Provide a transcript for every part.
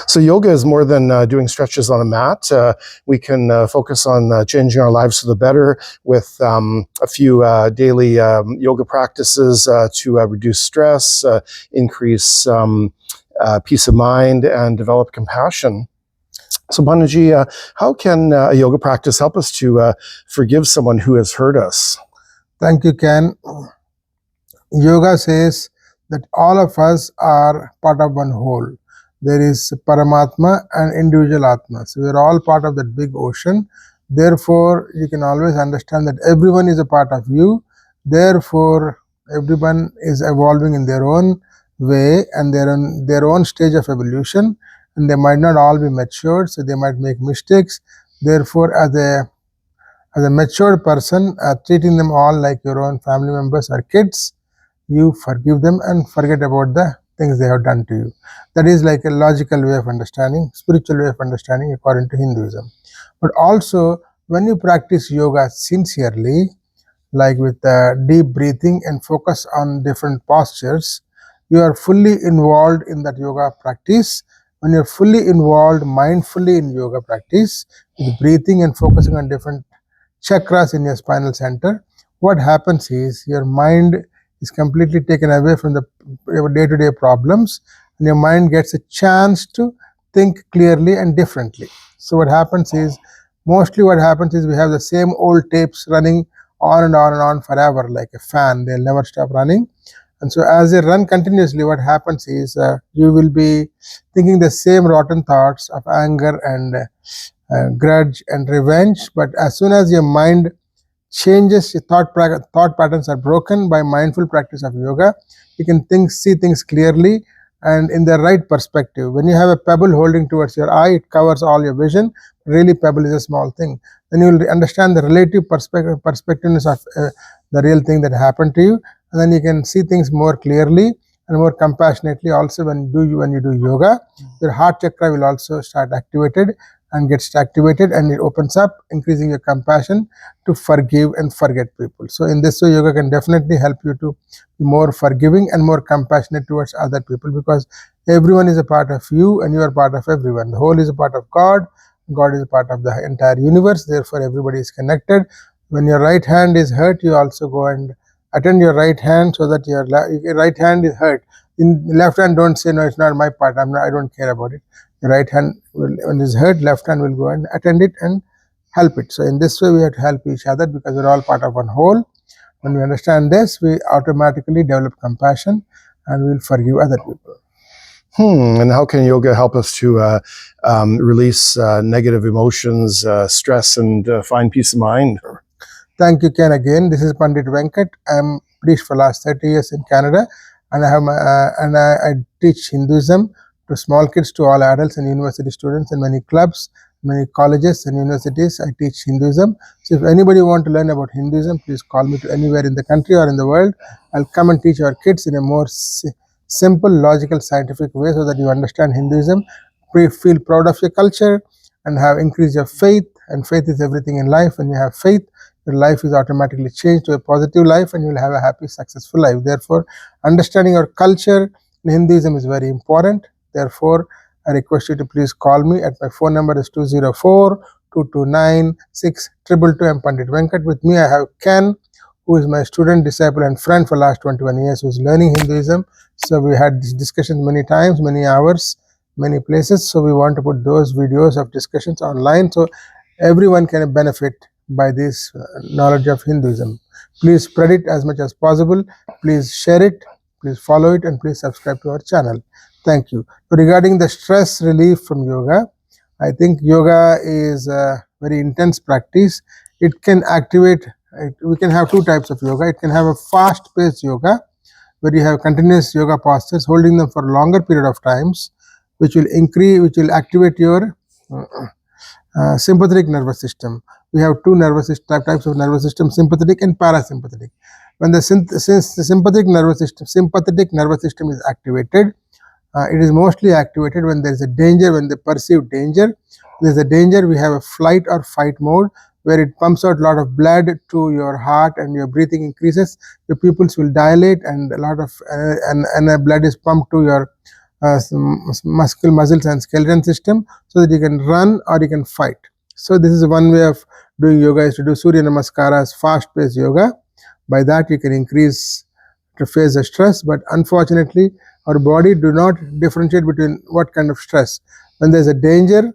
So yoga is more than doing stretches on a mat. We can focus on changing our lives for the better with a few daily yoga practices to reduce stress, increase peace of mind, and develop compassion. So Banaji, how can a yoga practice help us to forgive someone who has hurt us? Thank you, Ken. Yoga says that all of us are part of one whole. There is Paramatma and individual Atmas. We are all part of that big ocean. Therefore, you can always understand that everyone is a part of you. Therefore, everyone is evolving in their own way and their own stage of evolution, and they might not all be matured, so they might make mistakes. Therefore, as a matured person, treating them all like your own family members or kids, you forgive them and forget about the things they have done to you. That is like a logical way of understanding, spiritual way of understanding according to Hinduism. But also, when you practice yoga sincerely, like with deep breathing and focus on different postures, you are fully involved in that yoga practice. When you're fully involved mindfully in yoga practice, with breathing and focusing on different chakras in your spinal center, what happens is your mind is completely taken away from the day-to-day problems, and your mind gets a chance to think clearly and differently. So what happens is, mostly what happens is we have the same old tapes running on and on and on forever, like a fan. They'll never stop running. And so as they run continuously, what happens is you will be thinking the same rotten thoughts of anger and grudge and revenge. But as soon as your mind changes, your thought patterns are broken by mindful practice of yoga. You can see things clearly and in the right perspective. When you have a pebble holding towards your eye, it covers all your vision. Really, pebble is a small thing. Then you will understand the relative perspectiveness of the real thing that happened to you, and then you can see things more clearly and more compassionately. Also, when you do yoga, your heart chakra will also start activated and gets activated, and it opens up, increasing your compassion to forgive and forget people. So in this way, yoga can definitely help you to be more forgiving and more compassionate towards other people, because everyone is a part of you and you are part of everyone. The whole is a part of God. God is a part of the entire universe. Therefore, everybody is connected. When your right hand is hurt, you also go and attend your right hand so that your right hand is hurt. In left hand, don't say, no, it's not my part, I don't care about it. The right hand, when it's hurt, left hand will go and attend it and help it. So in this way, we have to help each other because we're all part of one whole. When we understand this, we automatically develop compassion and we'll forgive other people. And how can yoga help us to release negative emotions, stress, and find peace of mind? Thank you, Ken. Again, this is Pandit Venkat. I'm priest for last 30 years in Canada, and I teach Hinduism to small kids, to all adults and university students, in many clubs, many colleges and universities. I teach Hinduism. So if anybody want to learn about Hinduism, please call me to anywhere in the country or in the world. I'll come and teach our kids in a more simple, logical, scientific way, so that you understand Hinduism, feel proud of your culture, and have increased your faith. And faith is everything in life. When you have faith, your life is automatically changed to a positive life, and you will have a happy, successful life. Therefore, understanding your culture in Hinduism is very important. Therefore, I request you to please call me at my phone number is 204-229-6222. I'm Pandit Venkat. With me, I have Ken, who is my student, disciple, and friend for last 21 years, who is learning Hinduism. So we had this discussions many times, many hours, many places. So we want to put those videos of discussions online so everyone can benefit by this knowledge of Hinduism. Please spread it as much as possible. Please share it. Please follow it, and please subscribe to our channel. Thank you. So regarding the stress relief from yoga, I think yoga is a very intense practice. It can activate. We can have two types of yoga. It can have a fast-paced yoga, where you have continuous yoga postures, holding them for a longer period of times, which will activate your sympathetic nervous system. We have two types of nervous system: sympathetic and parasympathetic. When the sympathetic nervous system is activated, it is mostly activated when there is a danger, when they perceive danger. There is a danger, we have a flight or fight mode, where it pumps out a lot of blood to your heart and your breathing increases. Your pupils will dilate, and a lot of blood is pumped to your muscles and skeleton system, so that you can run or you can fight. So this is one way of doing yoga, is to do Surya Namaskaras, fast-paced yoga. By that you can increase to face the stress, but unfortunately our body do not differentiate between what kind of stress. When there's a danger,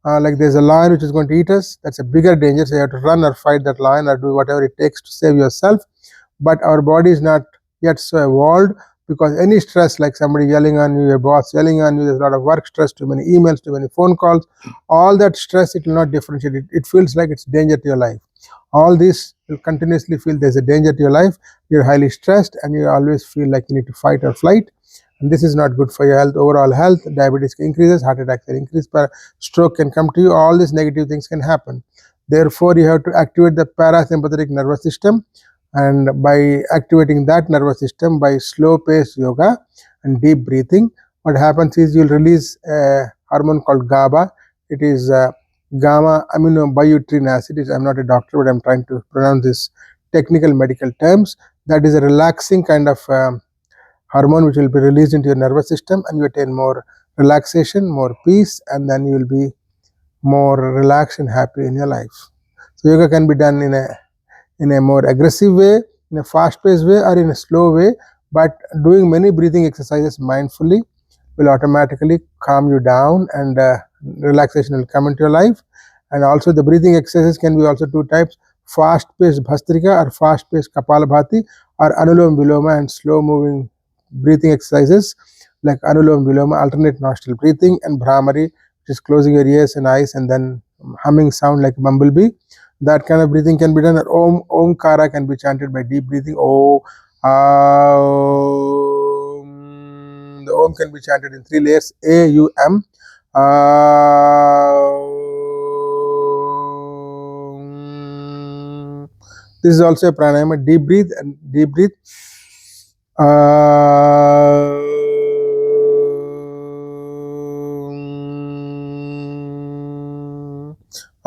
like there's a lion which is going to eat us, that's a bigger danger, so you have to run or fight that lion or do whatever it takes to save yourself. But our body is not yet so evolved, because any stress, like somebody yelling on you, your boss yelling on you, there's a lot of work stress, too many emails, too many phone calls, all that stress, it will not differentiate. It feels like it's danger to your life. All this will continuously feel there's a danger to your life. You're highly stressed and you always feel like you need to fight or flight, and this is not good for your health, overall health. Diabetes increases, heart attack can increase, stroke can come to you, all these negative things can happen. Therefore you have to activate the parasympathetic nervous system, and by activating that nervous system by slow paced yoga and deep breathing, what happens is you'll release a hormone called GABA. It is gamma aminobutyric acid. I'm not a doctor, but I'm trying to pronounce this technical medical terms. That is a relaxing kind of hormone which will be released into your nervous system, and you attain more relaxation, more peace, and then you will be more relaxed and happy in your life. So yoga can be done in a more aggressive way, in a fast-paced way, or in a slow way, but doing many breathing exercises mindfully will automatically calm you down, and relaxation will come into your life. And also the breathing exercises can be also two types: fast-paced Bhastrika or fast-paced Kapalabhati, or Anulom Viloma and slow-moving breathing exercises like Anulom Viloma, alternate nostril breathing, and Bhramari, which is closing your ears and eyes and then humming sound like a bumblebee. That kind of breathing can be done. Omkara can be chanted by deep breathing. Om. The Om can be chanted in 3 layers: A, U, M. This is also a pranayama. Deep breathe and deep breathe.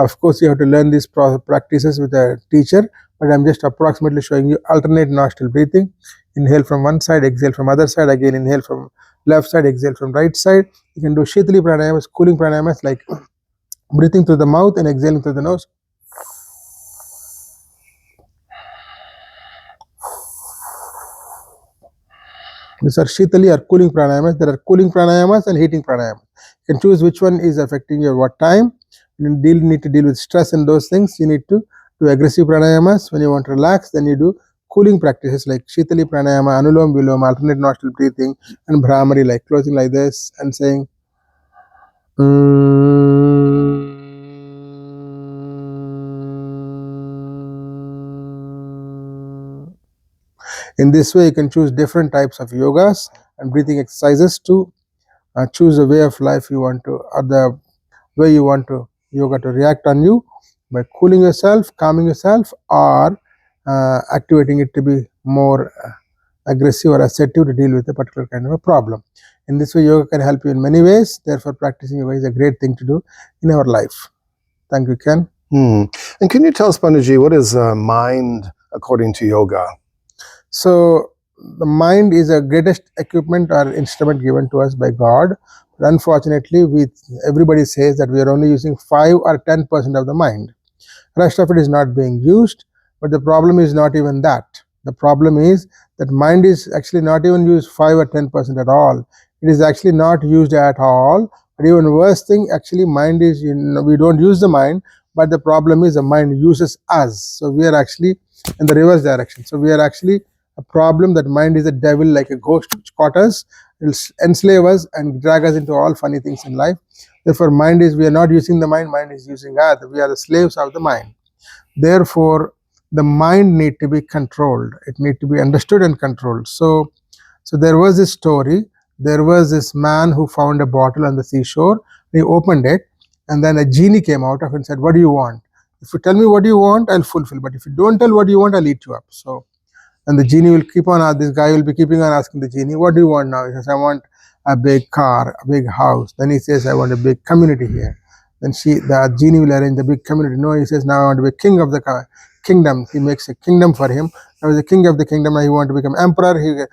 Of course, you have to learn these practices with a teacher, but I'm just approximately showing you alternate nostril breathing. Inhale from one side, exhale from other side, again inhale from left side, exhale from right side. You can do Shitali pranayamas, cooling pranayamas, like breathing through the mouth and exhaling through the nose. These are Shitali or cooling pranayamas. There are cooling pranayamas and heating pranayamas. You can choose which one is affecting your what time. You need to deal with stress and those things. You need to do aggressive pranayamas. When you want to relax, then you do cooling practices like Shitali pranayama, Anulom Viloma, alternate nostril breathing, and Bhramari, like closing like this and saying In this way, you can choose different types of yogas and breathing exercises to choose a way of life you want to, or the way you want to yoga to react on you, by cooling yourself, calming yourself, or activating it to be more aggressive or assertive to deal with a particular kind of a problem. In this way, yoga can help you in many ways. Therefore, practicing yoga is a great thing to do in our life. Thank you, Ken. And can you tell us, Panditji, what is mind according to yoga? So the mind is the greatest equipment or instrument given to us by God. But unfortunately, everybody says that we are only using 5 or 10% of the mind. Rest of it is not being used. But the problem is not even that. The problem is that mind is actually not even used 5 or 10% at all. It is actually not used at all. But even worse thing, actually mind is, we don't use the mind, but the problem is the mind uses us. So we are actually in the reverse direction. So we are actually a problem that mind is a devil, like a ghost which caught us, will enslave us and drag us into all funny things in life. Therefore, mind is, we are not using the mind, mind is using us. We are the slaves of the mind. Therefore, the mind need to be controlled. It need to be understood and controlled. So there was this story. There was this man who found a bottle on the seashore. He opened it, and then a genie came out of it and said, "What do you want? If you tell me what you want, I'll fulfill. But if you don't tell what you want, I'll eat you up." So, and the genie will keep on, this guy will be keeping on asking the genie, "What do you want now?" He says, "I want a big car, a big house." Then he says, "I want a big community here." Then the genie will arrange the big community. No, he says, "Now I want to be king of the kingdom." He makes a kingdom for him. Now he's the king of the kingdom. Now he wants to become emperor.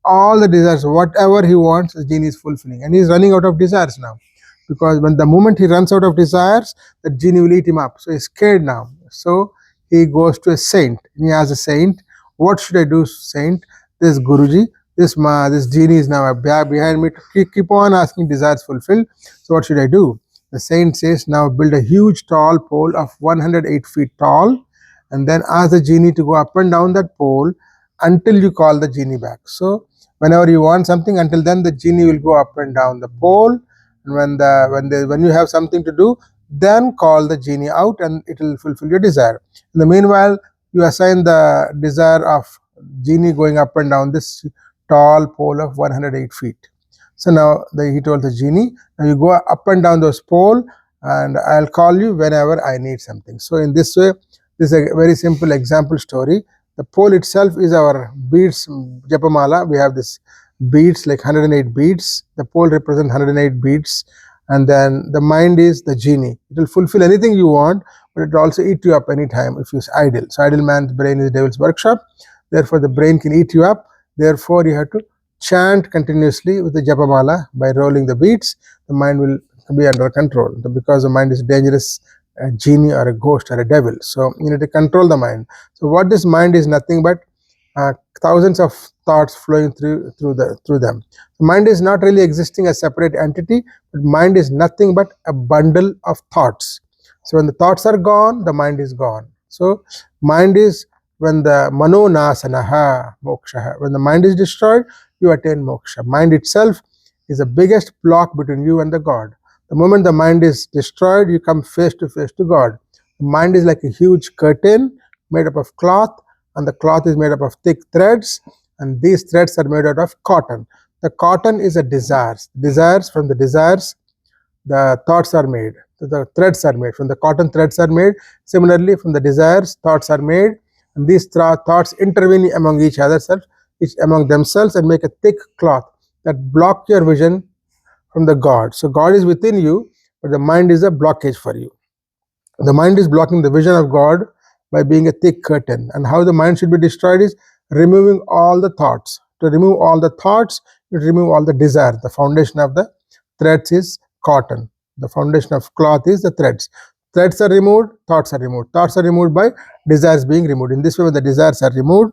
all the desires, whatever he wants, the genie is fulfilling. And he's running out of desires now. Because when the moment he runs out of desires, the genie will eat him up. So he's scared now. So he goes to a saint. He asks a saint, what should I do, saint? This Guruji, this genie is now behind me to keep on asking desires fulfilled. So what should I do? The saint says, now build a huge tall pole of 108 feet tall, and then ask the genie to go up and down that pole until you call the genie back. So whenever you want something, until then the genie will go up and down the pole. And when you have something to do, then call the genie out and it will fulfill your desire. In the meanwhile, you assign the desire of genie going up and down this tall pole of 108 feet. So now he told the genie, now you go up and down those pole and I'll call you whenever I need something. So in this way, this is a very simple example story. The pole itself is our beads, Japamala. We have this beads, like 108 beads. The pole represents 108 beads. And then the mind is the genie. It will fulfill anything you want, but it will also eat you up anytime if you're idle. So idle man's brain is devil's workshop. Therefore, the brain can eat you up. Therefore, you have to chant continuously with the Japamala by rolling the beads. The mind will be under control because the mind is dangerous. A genie or a ghost or a devil. So you need to control the mind. So what this mind is nothing but thousands of thoughts flowing through them. The mind is not really existing as a separate entity, but mind is nothing but a bundle of thoughts. So when the thoughts are gone, the mind is gone. So mind is when the mano nasanaha moksha. When the mind is destroyed, you attain moksha. Mind itself is the biggest block between you and the God. The moment the mind is destroyed, you come face to face to God. The mind is like a huge curtain made up of cloth, and the cloth is made up of thick threads, and these threads are made out of cotton. The cotton is a desires. From the desires, the thoughts are made. The threads are made. From the cotton, threads are made. Similarly, from the desires, thoughts are made, and these thoughts intervene among among themselves, and make a thick cloth that block your vision from the God. So God is within you, but the mind is a blockage for you. The mind is blocking the vision of God by being a thick curtain. And how the mind should be destroyed is removing all the thoughts. To remove all the thoughts, you remove all the desires. The foundation of the threads is cotton. The foundation of cloth is the threads. Threads are removed, thoughts are removed. Thoughts are removed by desires being removed. In this way, when the desires are removed,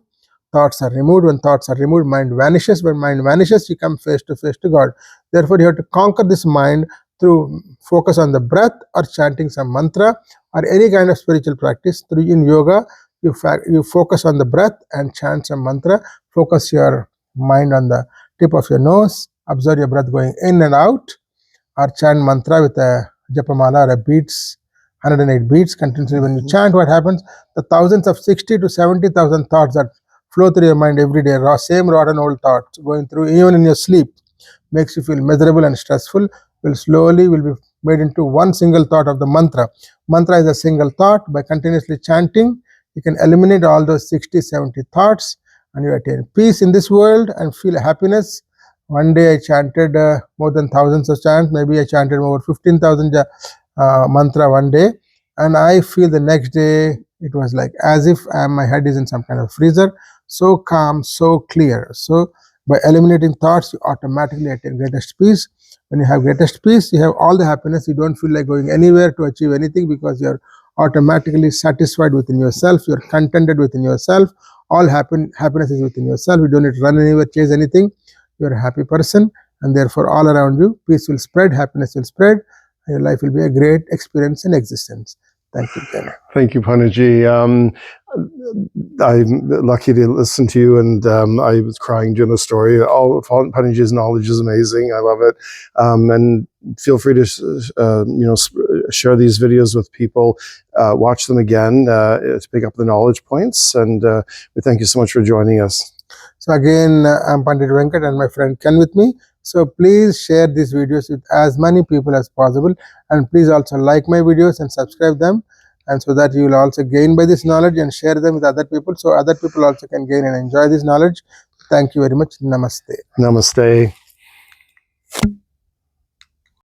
thoughts are removed. When thoughts are removed, mind vanishes. When mind vanishes, you come face to face to God. Therefore, you have to conquer this mind through focus on the breath or chanting some mantra or any kind of spiritual practice. In yoga, you focus on the breath and chant some mantra. Focus your mind on the tip of your nose. Observe your breath going in and out, or chant mantra with a japamala or a beads, 108 beads continuously. When you chant, what happens? The thousands of 60 to 70,000 thoughts that flow through your mind every day, same rotten old thoughts going through even in your sleep, makes you feel miserable and stressful, will be made into one single thought of the mantra. Mantra is a single thought. By continuously chanting, you can eliminate all those 60, 70 thoughts, and you attain peace in this world and feel happiness. One day I chanted more than thousands of chants. Maybe I chanted over 15,000 mantra one day, and I feel the next day it was like as if my head is in some kind of freezer. So calm, so clear. So by eliminating thoughts, you automatically attain greatest peace. When you have greatest peace, you have all the happiness. You don't feel like going anywhere to achieve anything because you're automatically satisfied within yourself. You're contented within yourself. All happiness is within yourself. You don't need to run anywhere, chase anything. You're a happy person, and therefore all around you, peace will spread, happiness will spread, and your life will be a great experience in existence. Thank you, Ken. Thank you, Panaji. I'm lucky to listen to you, and I was crying during the story. All of Panaji's knowledge is amazing. I love it. And feel free to share these videos with people. Watch them again to pick up the knowledge points. And we thank you so much for joining us. So again, I'm Pandit Venkat and my friend Ken with me. So please share these videos with as many people as possible, and please also like my videos and subscribe them, and so that you will also gain by this knowledge and share them with other people, so other people also can gain and enjoy this knowledge. Thank you very much. Namaste. Namaste.